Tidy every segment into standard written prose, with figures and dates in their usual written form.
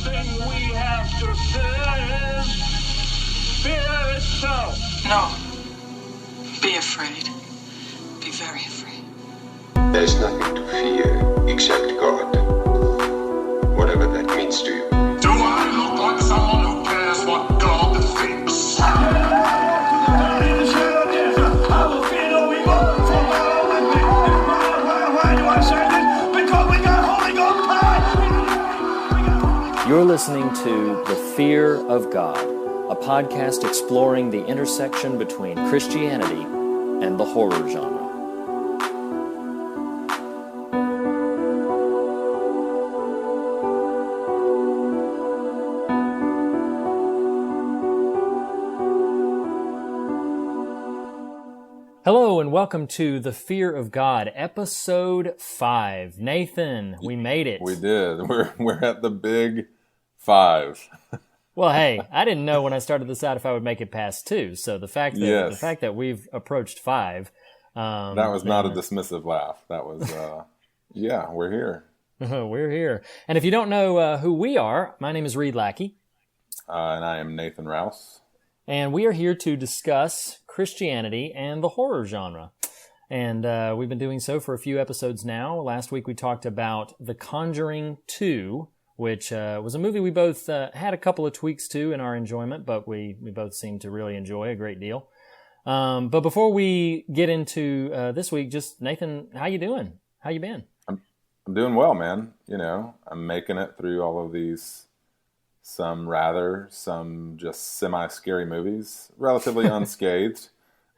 thing we have to fear is fear itself. No. Be afraid. Be very afraid. There's nothing to fear except God. Whatever that means to you. Do I look like someone who cares what God thinks? You're listening to The Fear of God, a podcast exploring the intersection between Christianity and the horror genre. Hello and welcome to The Fear of God, Episode 5. Nathan, we made it. We did. We're at the big 5. Well, hey, I didn't know when I started this out if I would make it past 2. So the fact that we've approached 5, that was not a dismissive laugh. That was, yeah, we're here. We're here. And if you don't know who we are, my name is Reed Lackey, and I am Nathan Rouse, and we are here to discuss Christianity and the horror genre. And we've been doing so for a few episodes now. Last week we talked about The Conjuring 2. Which was a movie we both had a couple of tweaks to in our enjoyment, but we both seemed to really enjoy a great deal. But before we get into this week, just Nathan, how you doing? How you been? I'm doing well, man. You know, I'm making it through all of these, some just semi-scary movies, relatively unscathed.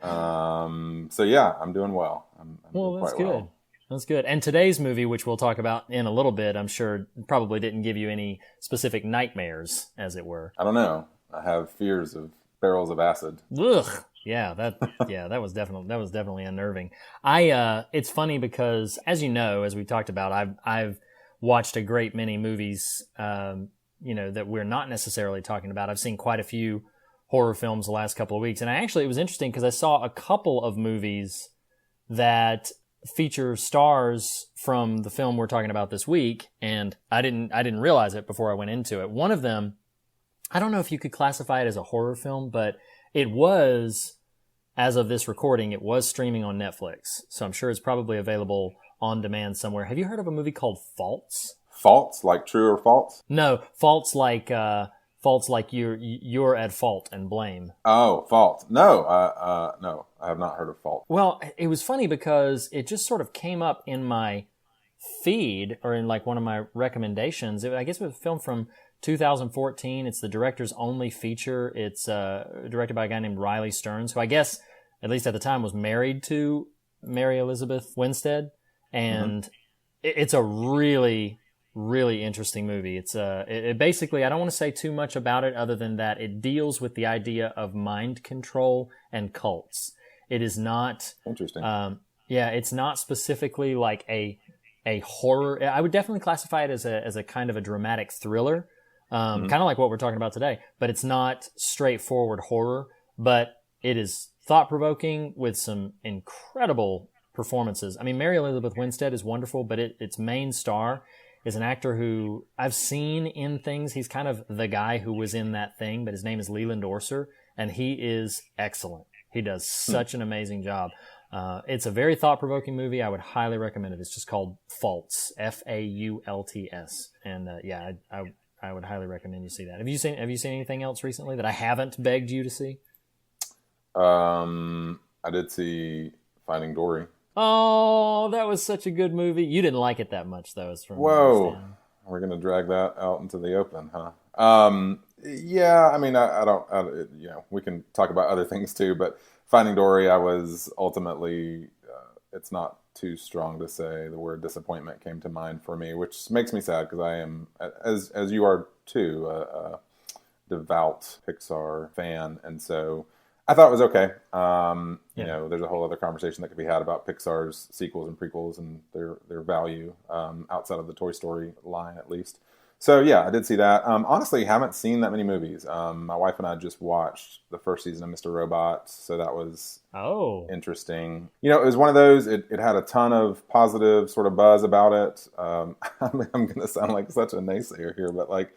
So yeah, I'm doing well. I'm doing that's quite good. well. That's good. And today's movie, which we'll talk about in a little bit, I'm sure probably didn't give you any specific nightmares, as it were. I don't know. I have fears of barrels of acid. Ugh. Yeah, that was definitely unnerving. It's funny because, as you know, as we talked about, I've watched a great many movies, that we're not necessarily talking about. I've seen quite a few horror films the last couple of weeks, and it was interesting because I saw a couple of movies that feature stars from the film we're talking about this week, and I didn't realize it before I went into it. One of them, I don't know if you could classify it as a horror film, but it was, as of this recording, it was streaming on Netflix, so I'm sure it's probably available on demand somewhere. Have you heard of a movie called Faults? Faults, like true or false? No, faults like you're at fault and blame. Oh, Fault. No, no, I have not heard of Fault. Well, it was funny because it just sort of came up in my feed or in like one of my recommendations. I guess it was a film from 2014. It's the director's only feature. It's directed by a guy named Riley Stearns, who I guess, at least at the time, was married to Mary Elizabeth Winstead. And it's a really, really interesting movie. It's it basically, I don't want to say too much about it other than that it deals with the idea of mind control and cults. It is not interesting. It's not specifically like a horror. I would definitely classify it as a kind of a dramatic thriller, kind of like what we're talking about today. But it's not straightforward horror. But it is thought provoking with some incredible performances. I mean, Mary Elizabeth Winstead is wonderful, but its main star is an actor who I've seen in things. He's kind of the guy who was in that thing, but his name is Leland Orser, and he is excellent. He does such an amazing job. It's a very thought-provoking movie. I would highly recommend it. It's just called Faults, Faults, and I would highly recommend you see that. Have you seen anything else recently that I haven't begged you to see? I did see Finding Dory. Oh, that was such a good movie. You didn't like it that much, though. Whoa, we're gonna drag that out into the open, huh? Yeah, I mean, I don't, we can talk about other things too, but Finding Dory, I was ultimately, it's not too strong to say, the word disappointment came to mind for me, which makes me sad because I am, as you are too, a devout Pixar fan, and so I thought it was okay. You know, there's a whole other conversation that could be had about Pixar's sequels and prequels and their value outside of the Toy Story line, at least. So yeah, I did see that. Honestly, haven't seen that many movies. My wife and I just watched the first season of Mr. Robot, so that was interesting. You know, it was one of those. It had a ton of positive sort of buzz about it. I'm going to sound like such a naysayer here, but like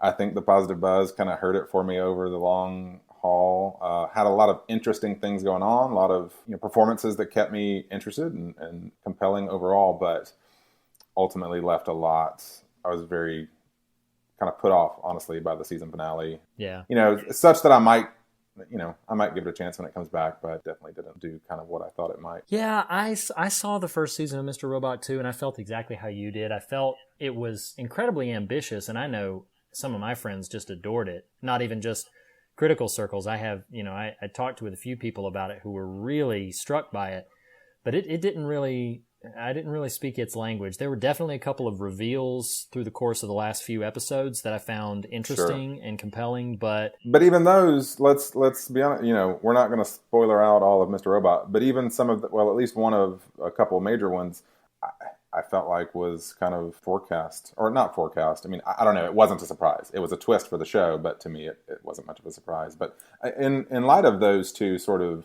I think the positive buzz kind of hurt it for me over the long haul. Had a lot of interesting things going on, a lot of performances that kept me interested and compelling overall, but ultimately left a lot. I was very kind of put off, honestly, by the season finale. Yeah. Such that I might give it a chance when it comes back, but definitely didn't do kind of what I thought it might. Yeah, I saw the first season of Mr. Robot too, and I felt exactly how you did. I felt it was incredibly ambitious, and I know some of my friends just adored it. Not even just critical circles. I have, I talked with a few people about it who were really struck by it, but it didn't really, I didn't really speak its language. There were definitely a couple of reveals through the course of the last few episodes that I found interesting and compelling, but even those, let's be honest, we're not going to spoiler out all of Mr. Robot, but even some of at least one of a couple of major ones, I felt like was kind of forecast, or not forecast. I mean, I don't know. It wasn't a surprise. It was a twist for the show, but to me, it wasn't much of a surprise. But in light of those two sort of,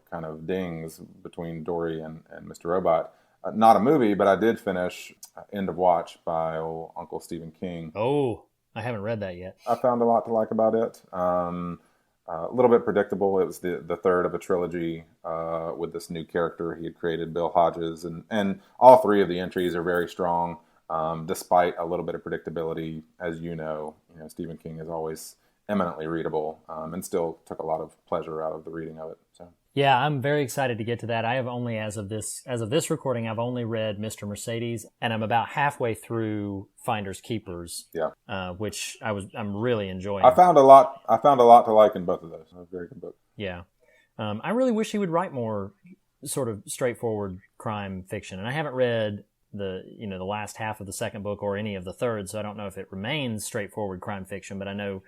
kind of dings between Dory and Mr. Robot, not a movie, but I did finish End of Watch by old Uncle Stephen King. Oh, I haven't read that yet. I found a lot to like about it. A little bit predictable. It was the third of a trilogy with this new character he had created, Bill Hodges, and all three of the entries are very strong, despite a little bit of predictability. As Stephen King is always eminently readable, and still took a lot of pleasure out of the reading of it. So. Yeah, I'm very excited to get to that. I have only, as of this recording, I've only read Mr. Mercedes, and I'm about halfway through Finders Keepers. Yeah. Which I'm really enjoying. I found a lot to like in both of those. A very good book. Yeah. I really wish he would write more sort of straightforward crime fiction, and I haven't read the last half of the second book or any of the third, so I don't know if it remains straightforward crime fiction, but I know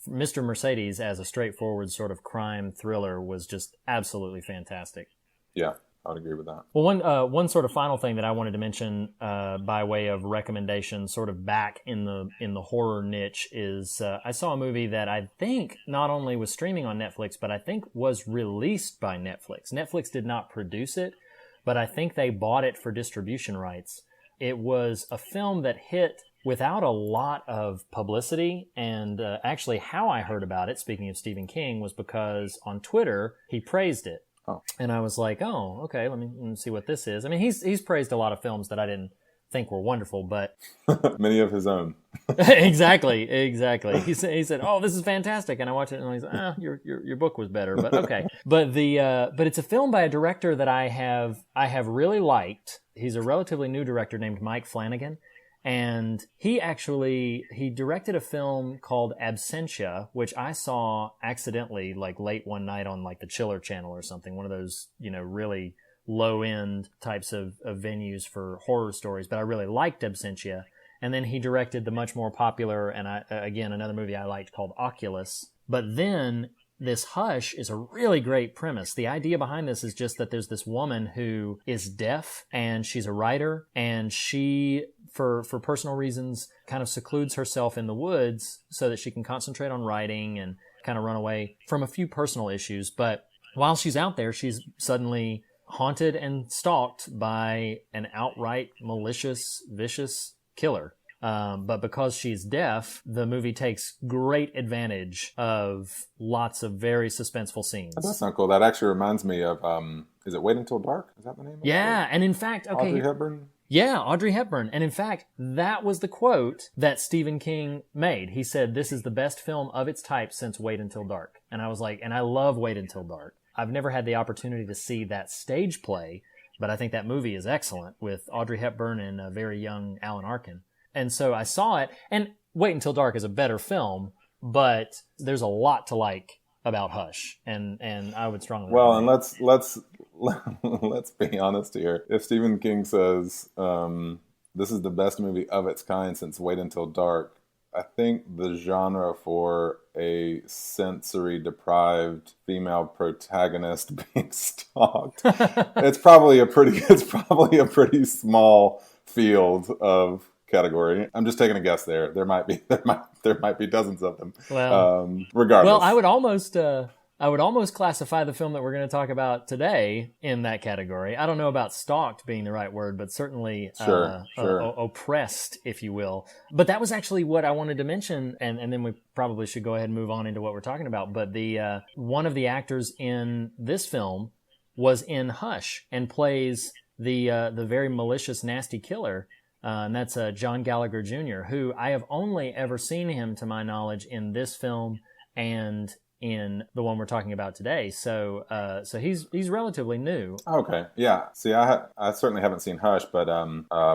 Mr. Mercedes as a straightforward sort of crime thriller was just absolutely fantastic. Yeah, I'd agree with that. Well, one sort of final thing that I wanted to mention by way of recommendation, sort of back in the horror niche, is I saw a movie that I think not only was streaming on Netflix, but I think was released by Netflix. Netflix did not produce it, but I think they bought it for distribution rights. It was a film that hit without a lot of publicity, and actually how I heard about it, speaking of Stephen King, was because on Twitter he praised it. Oh. And I was like, oh, okay, let me see what this is. I mean, he's praised a lot of films that I didn't think were wonderful, but many of his own. Exactly. He said, oh, this is fantastic, and I watched it and I was like, your book was better, but okay. But it's a film by a director that I have really liked. He's a relatively new director named Mike Flanagan. And he directed a film called Absentia, which I saw accidentally like late one night on like the Chiller channel or something, one of those, really low end types of venues for horror stories. But I really liked Absentia. And then he directed the much more popular, and again, another movie I liked called Oculus. But then this Hush is a really great premise. The idea behind this is just that there's this woman who is deaf, and she's a writer, and she, for personal reasons, kind of secludes herself in the woods so that she can concentrate on writing and kind of run away from a few personal issues. But while she's out there, she's suddenly haunted and stalked by an outright malicious, vicious killer. But because she's deaf, the movie takes great advantage of lots of very suspenseful scenes. That's not cool. That actually reminds me of, is it Wait Until Dark? Is that the name of it? Yeah, and in fact, okay. Audrey Hepburn? Yeah, Audrey Hepburn. And in fact, that was the quote that Stephen King made. He said, this is the best film of its type since Wait Until Dark. And I was like, and I love Wait Until Dark. I've never had the opportunity to see that stage play, but I think that movie is excellent with Audrey Hepburn and a very young Alan Arkin. And so I saw it, and Wait Until Dark is a better film, but there's a lot to like about Hush, and I would strongly recommend. Well, and let's be honest here. If Stephen King says this is the best movie of its kind since Wait Until Dark, I think the genre for a sensory deprived female protagonist being stalked, it's probably a pretty small field of category. I'm just taking a guess there. There might be dozens of them. Well, regardless. Well, I would almost I would almost classify the film that we're going to talk about today in that category. I don't know about stalked being the right word, but certainly Sure. oppressed, if you will. But that was actually what I wanted to mention, and then we probably should go ahead and move on into what we're talking about. But the one of the actors in this film was in Hush and plays the very malicious, nasty killer. And that's John Gallagher Jr., who I have only ever seen him, to my knowledge, in this film and in the one we're talking about today. So he's relatively new. Okay, yeah. See, I certainly haven't seen Hush, but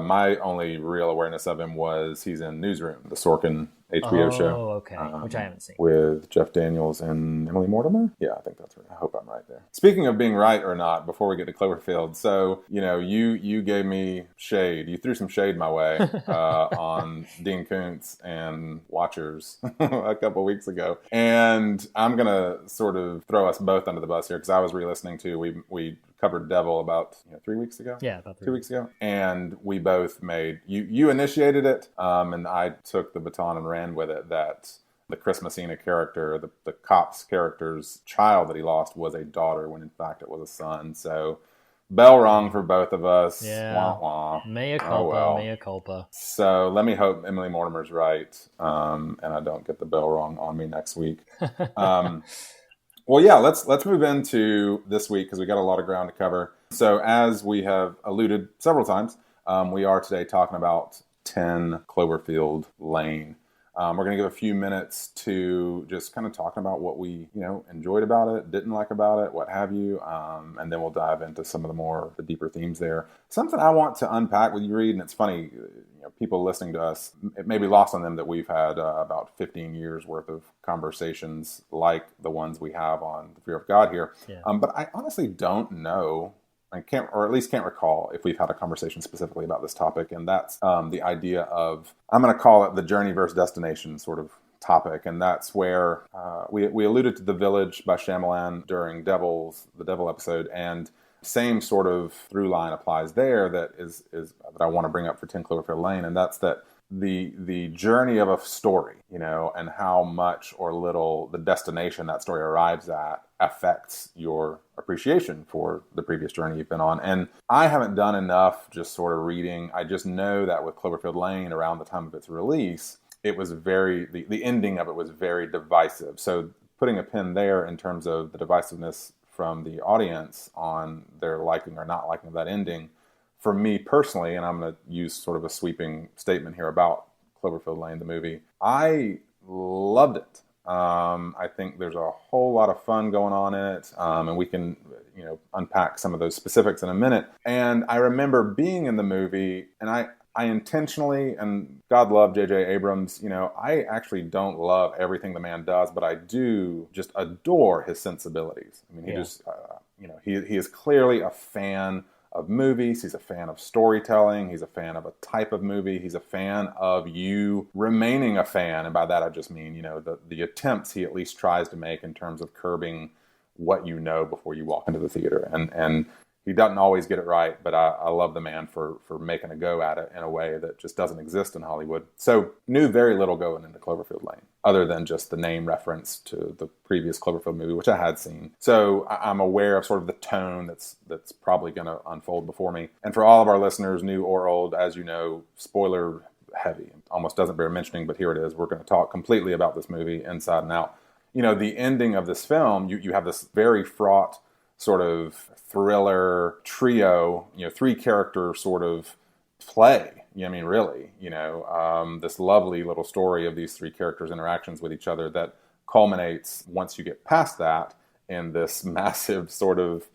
my only real awareness of him was he's in Newsroom, the Sorkin HBO show. Oh, okay. Which I haven't seen. With Jeff Daniels and Emily Mortimer? Yeah, I think that's right. I hope I'm right there. Speaking of being right or not, before we get to Cloverfield, so, you gave me shade. You threw some shade my way on Dean Koontz and Watchers a couple weeks ago. And I'm going to sort of throw us both under the bus here, because I was re-listening to, we covered Devil about 3 weeks ago. Yeah, about 2 weeks ago. And we both made, you initiated it, and I took the baton and ran with it, that the Chris Messina character, the cop's character's child that he lost was a daughter, when in fact it was a son. So bell rung for both of us. Yeah. Wah, wah. Mea culpa, mea culpa. So let me hope Emily Mortimer's right, and I don't get the bell rung on me next week. Well, yeah, let's move into this week, because we got a lot of ground to cover. So as we have alluded several times, we are today talking about 10 Cloverfield Lane. We're going to give a few minutes to just kind of talking about what we, enjoyed about it, didn't like about it, what have you, and then we'll dive into some of the deeper themes there. Something I want to unpack with you, Reed, and it's funny, people listening to us, it may be lost on them that we've had about 15 years worth of conversations like the ones we have on the Fear of God here. Yeah. But I honestly don't know, I can't recall if we've had a conversation specifically about this topic, and that's the idea of, I'm going to call it the journey versus destination sort of topic, and that's where we alluded to The Village by Shyamalan during the Devil episode, and same sort of through line applies there that is that I want to bring up for 10 Cloverfield Lane, and that's that the journey of a story, and how much or little the destination that story arrives at affects your appreciation for the previous journey you've been on. And I haven't done enough just sort of reading. I just know that with Cloverfield Lane, around the time of its release, it was the ending of it was very divisive. So putting a pin there in terms of the divisiveness from the audience on their liking or not liking of that ending, for me personally, and I'm going to use sort of a sweeping statement here about Cloverfield Lane, the movie, I loved it. I think there's a whole lot of fun going on in it, and we can, unpack some of those specifics in a minute. And I remember being in the movie, and I intentionally, and God love J.J. Abrams, I actually don't love everything the man does, but I do just adore his sensibilities. I mean, he just, he is clearly a fan of movies. He's a fan of storytelling. He's a fan of a type of movie. He's a fan of you remaining a fan. And by that, I just mean, the attempts he at least tries to make in terms of curbing what you know before you walk into the theater. And he doesn't always get it right, but I love the man for making a go at it in a way that just doesn't exist in Hollywood. So knew very little going into Cloverfield Lane, other than just the name reference to the previous Cloverfield movie, which I had seen. So I'm aware of sort of the tone that's probably going to unfold before me. And for all of our listeners, new or old, as you know, spoiler heavy. Almost doesn't bear mentioning, but here it is. We're going to talk completely about this movie inside and out. The ending of this film, you have this very fraught sort of thriller trio, 3-character sort of play. Really, this lovely little story of these 3 characters' interactions with each other that culminates, once you get past that, in this massive sort of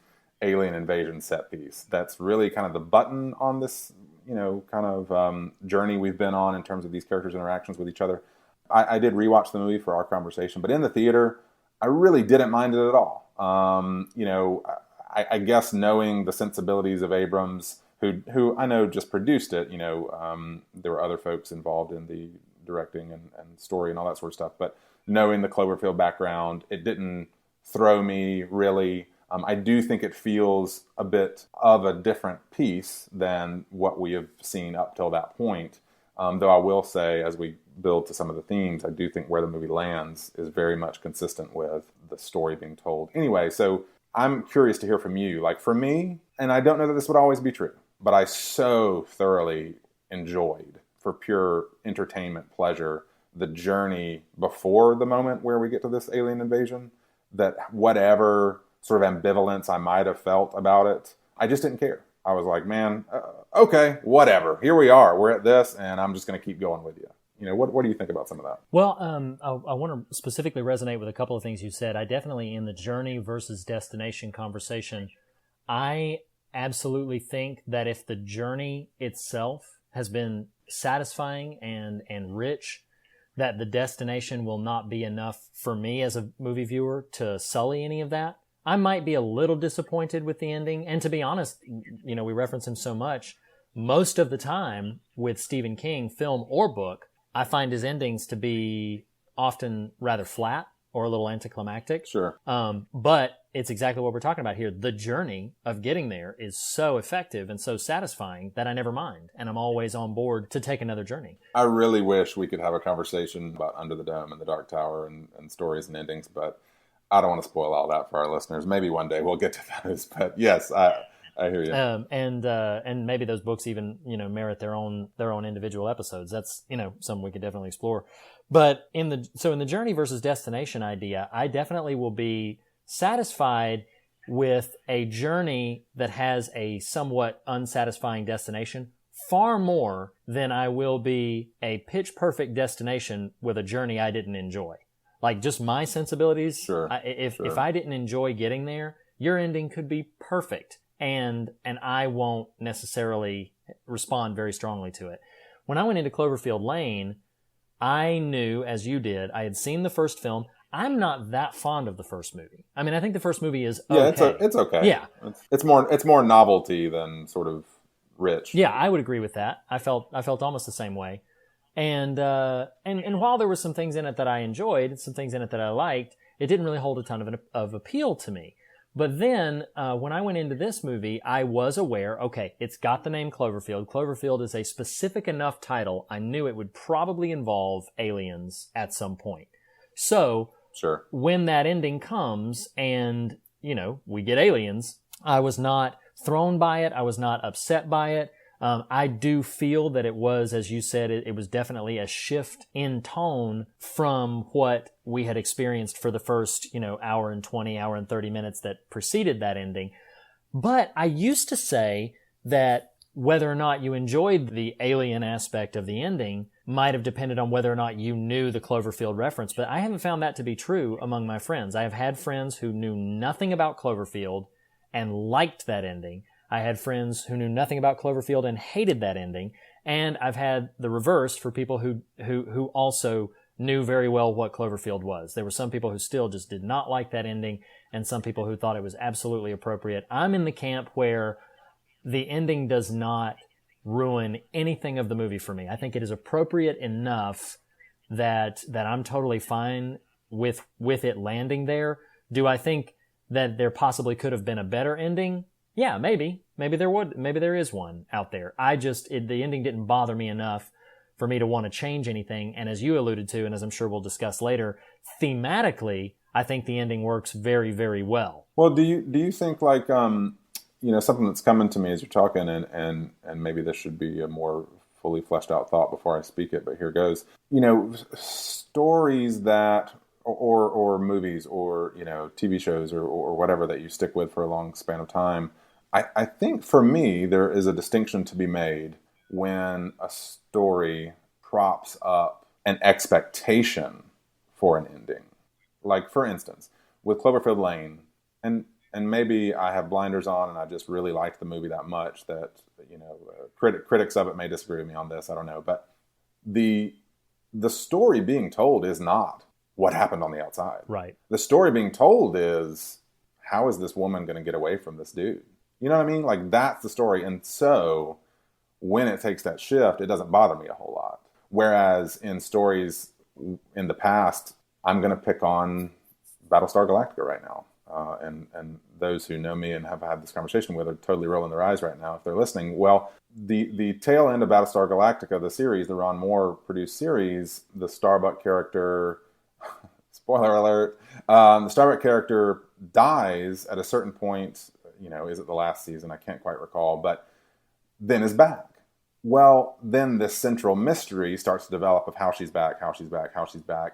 alien invasion set piece. That's really kind of the button on this, journey we've been on in terms of these characters' interactions with each other. I did rewatch the movie for our conversation, but in the theater, I really didn't mind it at all. I guess knowing the sensibilities of Abrams, who I know just produced it, there were other folks involved in the directing and story and all that sort of stuff, but knowing the Cloverfield background, it didn't throw me really. I do think it feels a bit of a different piece than what we have seen up till that point. Though I will say, as we build to some of the themes, I do think where the movie lands is very much consistent with the story being told. Anyway, so I'm curious to hear from you. Like for me, and I don't know that this would always be true, but I so thoroughly enjoyed, for pure entertainment pleasure, the journey before the moment where we get to this alien invasion, that whatever sort of ambivalence I might have felt about it, I just didn't care. I was like, man, okay, whatever. Here we are. We're at this, and I'm just going to keep going with you. You know, what do you think about some of that? Well, I want to specifically resonate with a couple of things you said. I definitely, in the journey versus destination conversation, I absolutely think that if the journey itself has been satisfying and rich, that the destination will not be enough for me as a movie viewer to sully any of that. I might be a little disappointed with the ending. And to be honest, you know, we reference him so much. Most of the time with Stephen King, film or book, I find his endings to be often rather flat or a little anticlimactic. Sure. But it's exactly what we're talking about here. The journey of getting there is so effective and so satisfying that I never mind. And I'm always on board to take another journey. I really wish we could have a conversation about Under the Dome and the Dark Tower and stories and endings, but I don't want to spoil all that for our listeners. Maybe one day we'll get to those. But yes, I hear you. And maybe those books even, you know, merit their own individual episodes. That's, you know, something we could definitely explore. But in the journey versus destination idea, I definitely will be satisfied with a journey that has a somewhat unsatisfying destination far more than I will be a pitch perfect destination with a journey I didn't enjoy. Like just my sensibilities. Sure. If I didn't enjoy getting there, your ending could be perfect. And I won't necessarily respond very strongly to it. When I went into Cloverfield Lane, I knew, as you did, I had seen the first film. I'm not that fond of the first movie. I mean, I think the first movie is okay. Yeah, it's okay. Yeah. It's more novelty than sort of rich. Yeah, I would agree with that. I felt almost the same way. And while there were some things in it that I enjoyed, some things in it that I liked, it didn't really hold a ton of appeal to me. But then, when I went into this movie, I was aware, okay, it's got the name Cloverfield. Cloverfield is a specific enough title. I knew it would probably involve aliens at some point. So, sure, when that ending comes and, you know, we get aliens, I was not thrown by it. I was not upset by it. I do feel that it was, as you said, it was definitely a shift in tone from what we had experienced for the first, you know, hour and 20, hour and 30 minutes that preceded that ending. But I used to say that whether or not you enjoyed the alien aspect of the ending might have depended on whether or not you knew the Cloverfield reference. But I haven't found that to be true among my friends. I have had friends who knew nothing about Cloverfield and liked that ending. I had friends who knew nothing about Cloverfield and hated that ending. And I've had the reverse for people who also knew very well what Cloverfield was. There were some people who still just did not like that ending, and some people who thought it was absolutely appropriate. I'm in the camp where the ending does not ruin anything of the movie for me. I think it is appropriate enough that I'm totally fine with it landing there. Do I think that there possibly could have been a better ending? Yeah, maybe. Maybe there is one out there. The ending didn't bother me enough for me to want to change anything. And as you alluded to, and as I'm sure we'll discuss later, thematically, I think the ending works very, very well. Well, do you think like, you know, something that's coming to me as you're talking, and maybe this should be a more fully fleshed out thought before I speak it, but here goes. You know, stories that, or movies, or, you know, TV shows or whatever that you stick with for a long span of time, I think for me, there is a distinction to be made when a story props up an expectation for an ending. Like, for instance, with Cloverfield Lane, and maybe I have blinders on and I just really liked the movie that much that, you know, critics of it may disagree with me on this, I don't know. But the story being told is not what happened on the outside. Right. The story being told is, how is this woman going to get away from this dude? You know what I mean? Like, that's the story. And so when it takes that shift, it doesn't bother me a whole lot. Whereas in stories in the past, I'm going to pick on Battlestar Galactica right now. And those who know me and have had this conversation with are totally rolling their eyes right now if they're listening. Well, the tail end of Battlestar Galactica, the series, the Ron Moore produced series, the Starbuck character, spoiler alert, the Starbuck character dies at a certain point. Is it the last season? I can't quite recall, but then is back. Well, then this central mystery starts to develop of how she's back,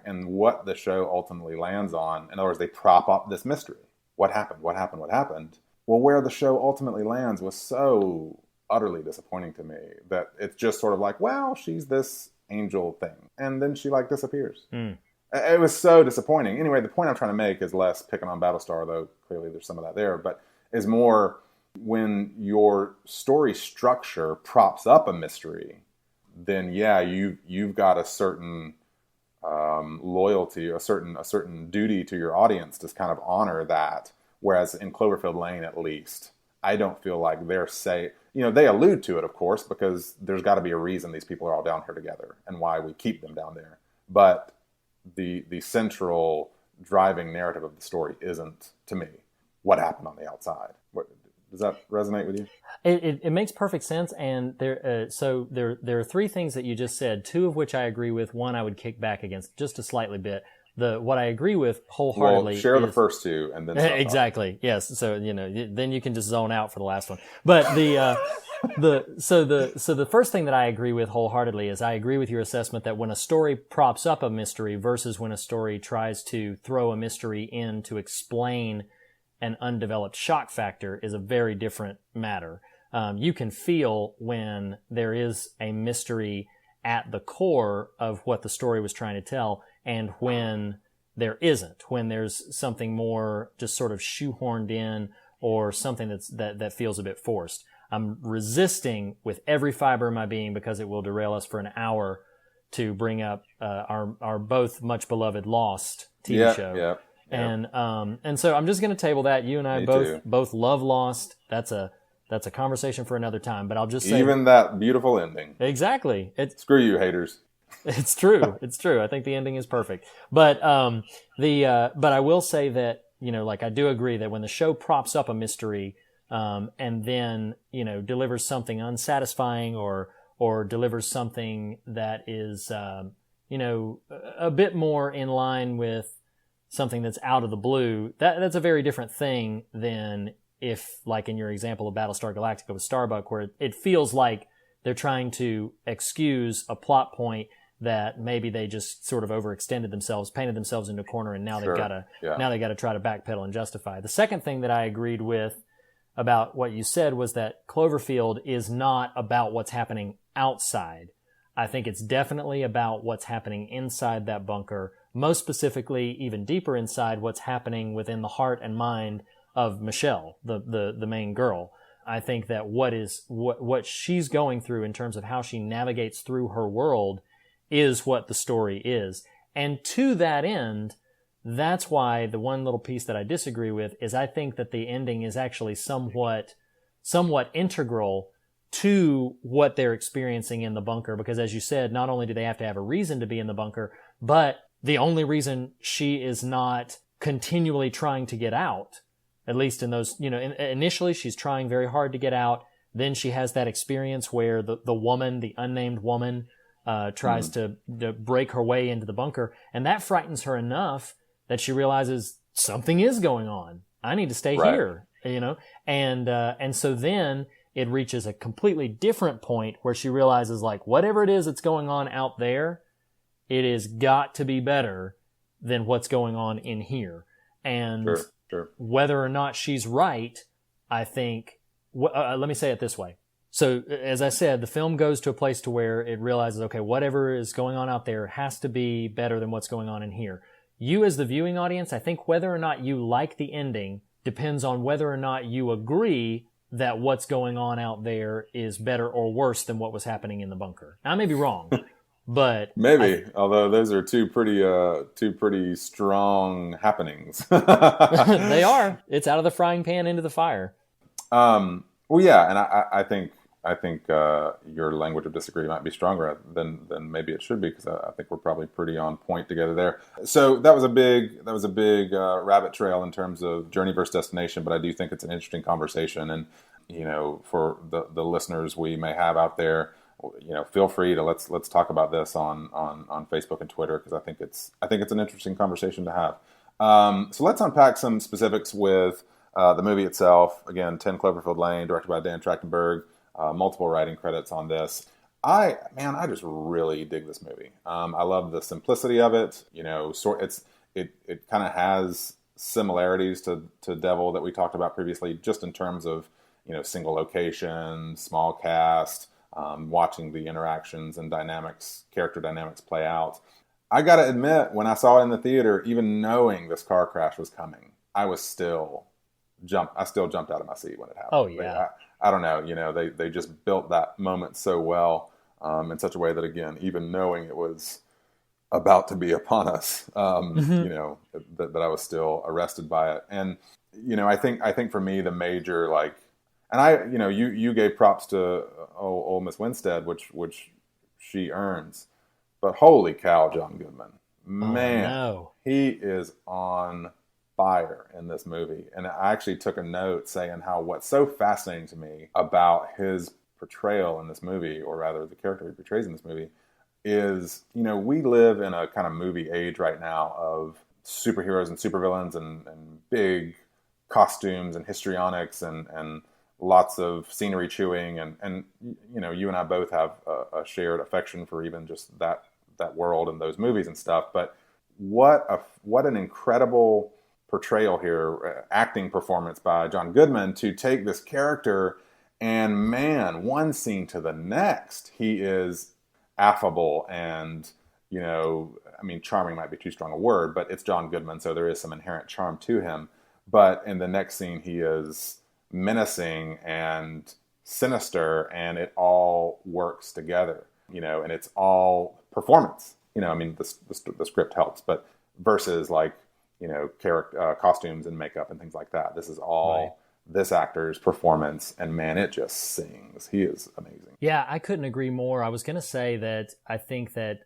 and what the show ultimately lands on. In other words, they prop up this mystery. What happened? Well, where the show ultimately lands was so utterly disappointing to me that it's just sort of like, well, she's this angel thing. And then she disappears. It was so disappointing. Anyway, the point I'm trying to make is less picking on Battlestar, though clearly there's some of that there, but is more when your story structure props up a mystery, then you've got a certain loyalty, a certain duty to your audience to kind of honor that. Whereas in Cloverfield Lane, at least, I don't feel like they allude to it, of course, because there's got to be a reason these people are all down here together and why we keep them down there. But the central driving narrative of the story isn't, to me, what happened on the outside. Does that resonate with you? It makes perfect sense, and there are three things that you just said, two of which I agree with, one I would kick back against just a slightly bit. What I agree with wholeheartedly. Well, share the first two, and then exactly talking. Yes. So then you can just zone out for the last one. But the first thing that I agree with wholeheartedly is I agree with your assessment that when a story props up a mystery versus when a story tries to throw a mystery in to explain an undeveloped shock factor is a very different matter. You can feel when there is a mystery at the core of what the story was trying to tell, and when there isn't, when there's something more just sort of shoehorned in or something that feels a bit forced. I'm resisting with every fiber of my being, because it will derail us for an hour, to bring up our both much beloved Lost TV show. Yeah. And so I'm just going to table that. You and I both love Lost. That's a conversation for another time. But I'll just say, even that beautiful ending. Exactly. Screw you, haters. It's true. It's true. I think the ending is perfect. But but I will say that I do agree that when the show props up a mystery and then delivers something unsatisfying or delivers something that is a bit more in line with something that's out of the blue, that's a very different thing than if, like in your example of Battlestar Galactica with Starbuck, where it feels like they're trying to excuse a plot point that maybe they just sort of overextended themselves, painted themselves into a corner, and now they've got to try to backpedal and justify. The second thing that I agreed with about what you said was that Cloverfield is not about what's happening outside. I think it's definitely about what's happening inside that bunker. Most specifically, even deeper inside, what's happening within the heart and mind of Michelle, the main girl. I think that what she's going through in terms of how she navigates through her world is what the story is. And to that end, that's why the one little piece that I disagree with is I think that the ending is actually somewhat integral to what they're experiencing in the bunker. Because as you said, not only do they have to have a reason to be in the bunker, but the only reason she is not continually trying to get out, at least in those, initially she's trying very hard to get out. Then she has that experience where the woman, the unnamed woman, tries to break her way into the bunker. And that frightens her enough that she realizes something is going on. I need to stay here, And so then it reaches a completely different point where she realizes, whatever it is that's going on out there, it has got to be better than what's going on in here. And sure. Whether or not she's right, I think, let me say it this way. So, as I said, the film goes to a place to where it realizes, okay, whatever is going on out there has to be better than what's going on in here. You as the viewing audience, I think whether or not you like the ending depends on whether or not you agree that what's going on out there is better or worse than what was happening in the bunker. Now, I may be wrong, but maybe. Although those are two pretty strong happenings. They are. It's out of the frying pan into the fire. Well, yeah, and I think your language of disagree might be stronger than maybe it should be, because I think we're probably pretty on point together there. So that was a big rabbit trail in terms of journey versus destination, but I do think it's an interesting conversation. And for the listeners we may have out there, feel free to let's talk about this on Facebook and Twitter, because I think it's an interesting conversation to have. So let's unpack some specifics with the movie itself. Again, 10 Cloverfield Lane, directed by Dan Trachtenberg. Multiple writing credits on this. I just really dig this movie. I love the simplicity of it. It kind of has similarities to Devil that we talked about previously, just in terms of single location, small cast, watching the interactions and character dynamics play out. I got to admit, when I saw it in the theater, even knowing this car crash was coming, I still jumped out of my seat when it happened. Oh yeah. I don't know, they just built that moment so well, in such a way that, again, even knowing it was about to be upon us, that I was still arrested by it. And, I think for me, the major, and you gave props to old Miss Winstead, which she earns, but holy cow, John Goodman, man, he is on fire in this movie. And I actually took a note saying what's so fascinating to me about his portrayal in this movie, or rather the character he portrays in this movie, is, we live in a kind of movie age right now of superheroes and supervillains and big costumes and histrionics and lots of scenery chewing. And you and I both have a shared affection for even just that world and those movies and stuff. But what an incredible portrayal here, acting performance by John Goodman, to take this character and, man, one scene to the next, he is affable and, charming might be too strong a word, but it's John Goodman, so there is some inherent charm to him. But in the next scene, he is menacing and sinister, and it all works together, and it's all performance. The script helps, but versus character costumes and makeup and things like that. This is all this actor's performance, and man, it just sings. He is amazing. Yeah, I couldn't agree more. I was going to say that I think that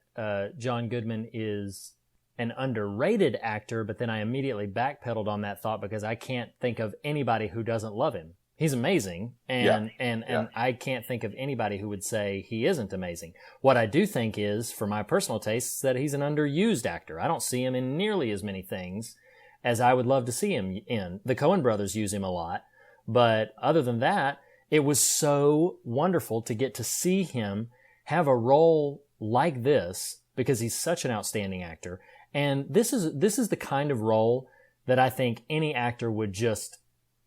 John Goodman is an underrated actor, but then I immediately backpedaled on that thought because I can't think of anybody who doesn't love him. He's amazing, and I can't think of anybody who would say he isn't amazing. What I do think is, for my personal tastes, that he's an underused actor. I don't see him in nearly as many things as I would love to see him in. The Coen brothers use him a lot, but other than that, it was so wonderful to get to see him have a role like this, because he's such an outstanding actor. And this is the kind of role that I think any actor would just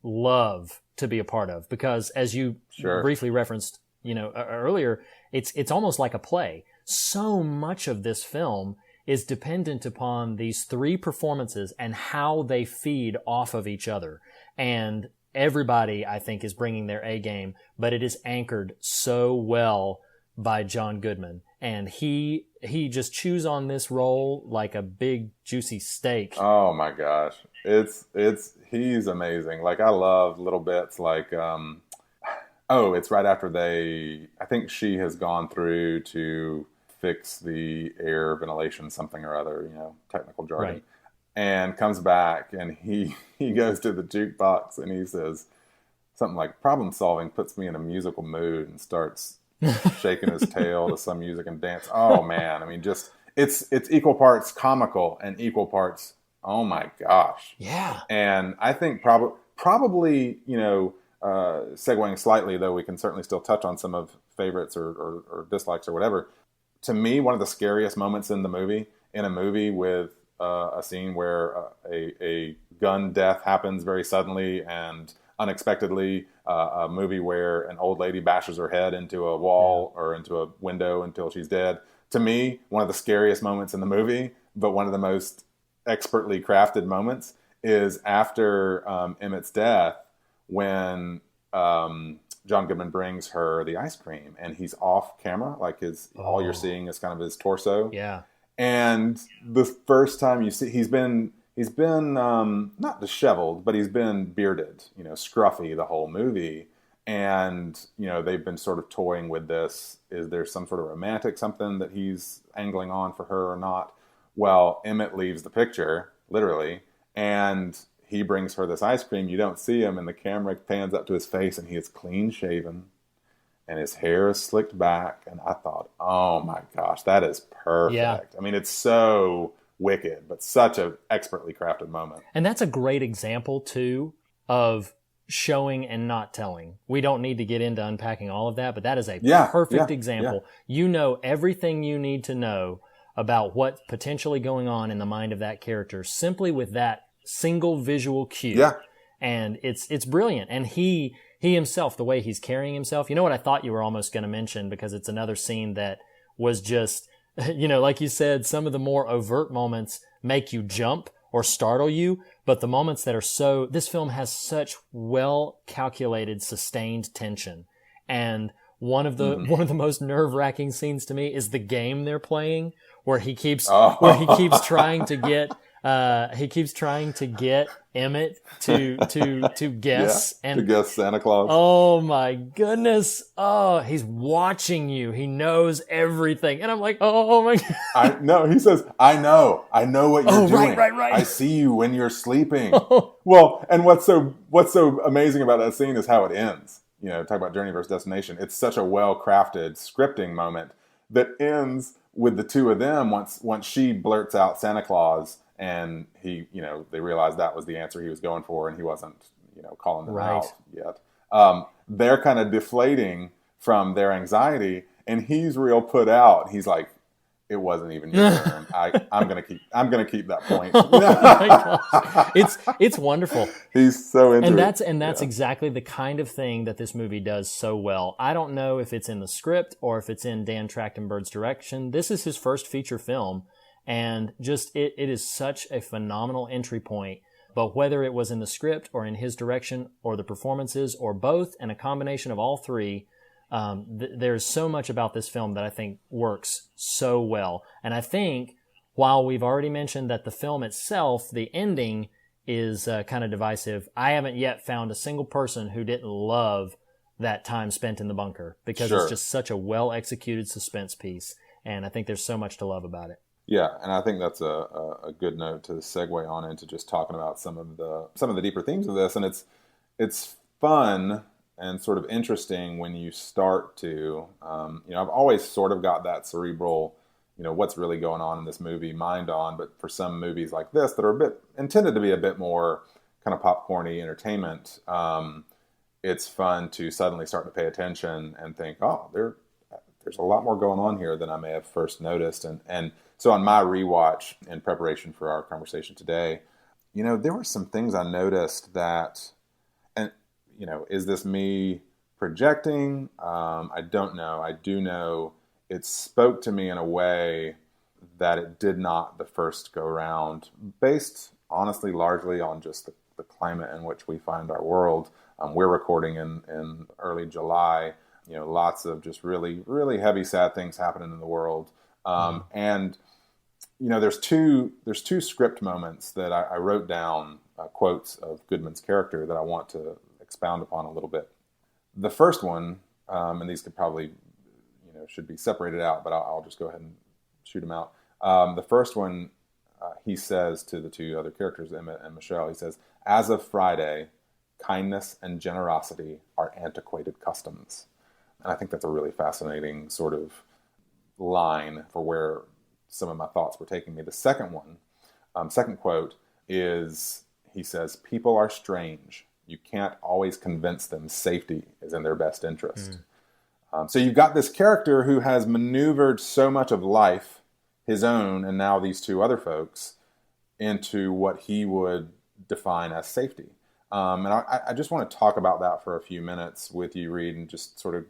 love to be a part of, because as you briefly referenced, earlier, it's almost like a play. So much of this film is dependent upon these three performances and how they feed off of each other. And everybody, I think, is bringing their A game, but it is anchored so well by John Goodman. And he just chews on this role like a big juicy steak. Oh my gosh. He's amazing. I love little bits it's right after I think she has gone through to fix the air ventilation, something or other, technical jargon. Right. And comes back, and he goes to the jukebox and he says something like, "Problem solving puts me in a musical mood," and starts shaking his tail to some music and dance. Oh man, it's equal parts comical and equal parts, oh my gosh. Yeah. And I think probably segueing slightly, though we can certainly still touch on some of favorites or dislikes or whatever. To me, one of the scariest moments in a movie with a scene where a gun death happens very suddenly and unexpectedly, a movie where an old lady bashes her head into a wall or into a window until she's dead. To me, one of the scariest moments in the movie, but one of the most expertly crafted moments, is after Emmett's death, when John Goodman brings her the ice cream and he's off camera, all you're seeing is kind of his torso. Yeah. And the first time you see, he's been not disheveled, but he's been bearded, scruffy the whole movie. And, they've been sort of toying with this. Is there some sort of romantic something that he's angling on for her or not? Well, Emmett leaves the picture, literally, and he brings her this ice cream. You don't see him, and the camera pans up to his face, and he is clean shaven, and his hair is slicked back. And I thought, oh my gosh, that is perfect. Yeah. I mean, it's so wicked, but such an expertly crafted moment. And that's a great example, too, of showing and not telling. We don't need to get into unpacking all of that, but that is a perfect example. Yeah. You know everything you need to know about what's potentially going on in the mind of that character simply with that single visual cue. Yeah. And it's brilliant. And he himself, the way he's carrying himself, you know what I thought you were almost going to mention, because it's another scene that was just, like you said, some of the more overt moments make you jump or startle you, but the moments that are this film has such well calculated, sustained tension. And one of the most nerve-wracking scenes to me is the game they're playing, where he keeps trying to get Emmett to guess to guess Santa Claus. Oh my goodness! Oh, he's watching you. He knows everything, and I'm like, oh my God. He says, I know what you're doing. Right. I see you when you're sleeping. Well, and what's so amazing about that scene is how it ends. Talk about journey versus destination. It's such a well-crafted scripting moment that ends with the two of them once she blurts out Santa Claus, and he, they realize that was the answer he was going for, and he wasn't, calling them out yet. They're kind of deflating from their anxiety, and he's real put out. He's like, it wasn't even your turn. I'm gonna keep that point. Oh my gosh. It's wonderful. He's so into it. And that's exactly the kind of thing that this movie does so well. I don't know if it's in the script or if it's in Dan Trachtenberg's direction. This is his first feature film, and just it is such a phenomenal entry point. But whether it was in the script or in his direction or the performances or both, and a combination of all three, there's so much about this film that I think works so well. And I think, while we've already mentioned that the film itself, the ending, is kind of divisive, I haven't yet found a single person who didn't love that time spent in the bunker, because it's just such a well-executed suspense piece. And I think there's so much to love about it. Yeah, and I think that's a good note to segue on into just talking about some of the deeper themes of this. And it's fun and sort of interesting when you start to, I've always sort of got that cerebral, what's really going on in this movie mind on. But for some movies like this that are intended to be a bit more kind of popcorny entertainment, it's fun to suddenly start to pay attention and think, oh, there's a lot more going on here than I may have first noticed. And so on my rewatch in preparation for our conversation today, there were some things I noticed that, is this me projecting? I don't know. I do know it spoke to me in a way that it did not the first go round, based honestly largely on just the climate in which we find our world. We're recording in early July. Lots of just really, really heavy, sad things happening in the world. And there's two script moments that I wrote down, quotes of Goodman's character, that I want to expound upon a little bit. The first one, and these could probably, should be separated out, but I'll just go ahead and shoot them out. The first one, he says to the two other characters, Emmett and Michelle, he says, "As of Friday, kindness and generosity are antiquated customs." And I think that's a really fascinating sort of line for where some of my thoughts were taking me. The second one, second quote is, he says, "People are strange. You can't always convince them safety is in their best interest." So you've got this character who has maneuvered so much of life, his own, and now these two other folks, into what he would define as safety. And I just want to talk about that for a few minutes with you, Reed, and just sort of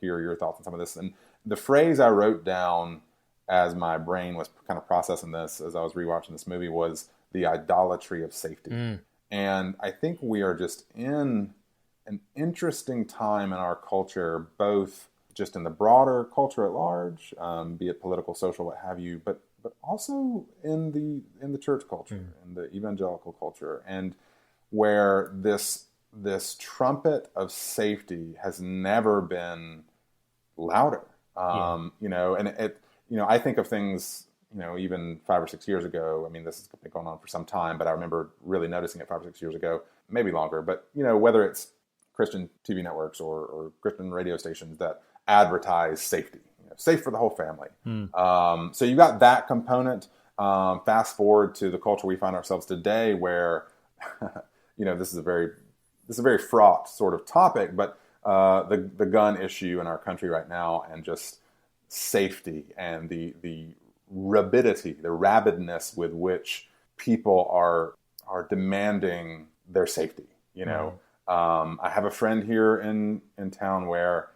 hear your thoughts on some of this. And the phrase I wrote down as my brain was kind of processing this as I was rewatching this movie was the idolatry of safety. And I think we are just in an interesting time in our culture, both just in the broader culture at large, be it political, social, what have you, but also in the church culture, in the evangelical culture, and where this this trumpet of safety has never been louder. You know, and I think of things, even 5 or 6 years ago. I mean, this has been going on for some time, but I remember really noticing it 5 or 6 years ago, maybe longer. But, whether it's Christian TV networks or Christian radio stations that advertise safety, safe for the whole family. So you got that component. Fast forward to the culture we find ourselves today, where, this is a very fraught sort of topic, but the gun issue in our country right now, and just safety and the rabidness with which people are demanding their safety. I have a friend here in town where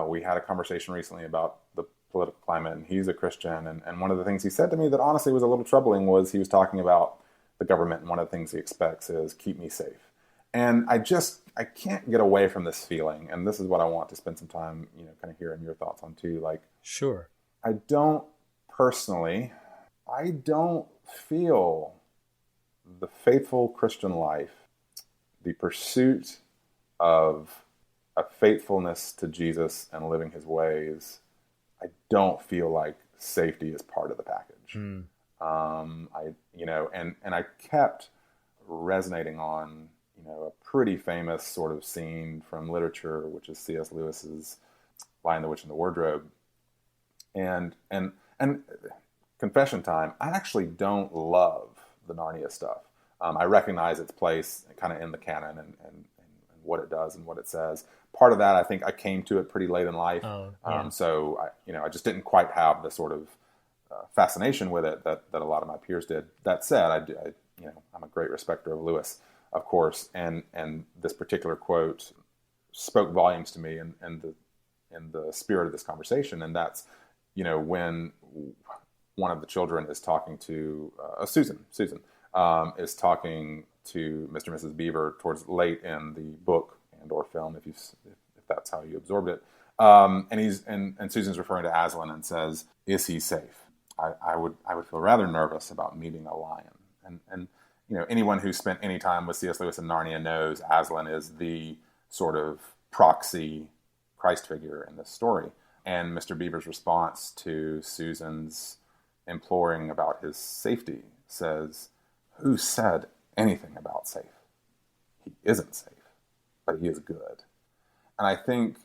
we had a conversation recently about the political climate, and he's a Christian, and one of the things he said to me that honestly was a little troubling was he was talking about the government, and one of the things he expects is keep me safe. And I can't get away from this feeling, and this is what I want to spend some time, kind of hearing your thoughts on too. Like, sure. I don't feel the faithful Christian life, the pursuit of a faithfulness to Jesus and living his ways. I don't feel like safety is part of the package. I kept resonating on, a pretty famous sort of scene from literature, which is C.S. Lewis's Lion, the Witch, and the Wardrobe. And confession time, I actually don't love the Narnia stuff. I recognize its place kind of in the canon and what it does and what it says. Part of that, I think I came to it pretty late in life. So I just didn't quite have the sort of fascination with it that a lot of my peers did. That said, I'm a great respecter of Lewis, of course, and this particular quote spoke volumes to me in the spirit of this conversation. And that's, when one of the children is talking to Susan is talking to Mr. and Mrs. Beaver towards late in the book and or film, if that's how you absorbed it. And Susan's referring to Aslan and says, "Is he safe? I would feel rather nervous about meeting a lion." And anyone who's spent any time with C.S. Lewis and Narnia knows Aslan is the sort of proxy Christ figure in this story. And Mr. Beaver's response to Susan's imploring about his safety says, "Who said anything about safe? He isn't safe, but he is good." And I think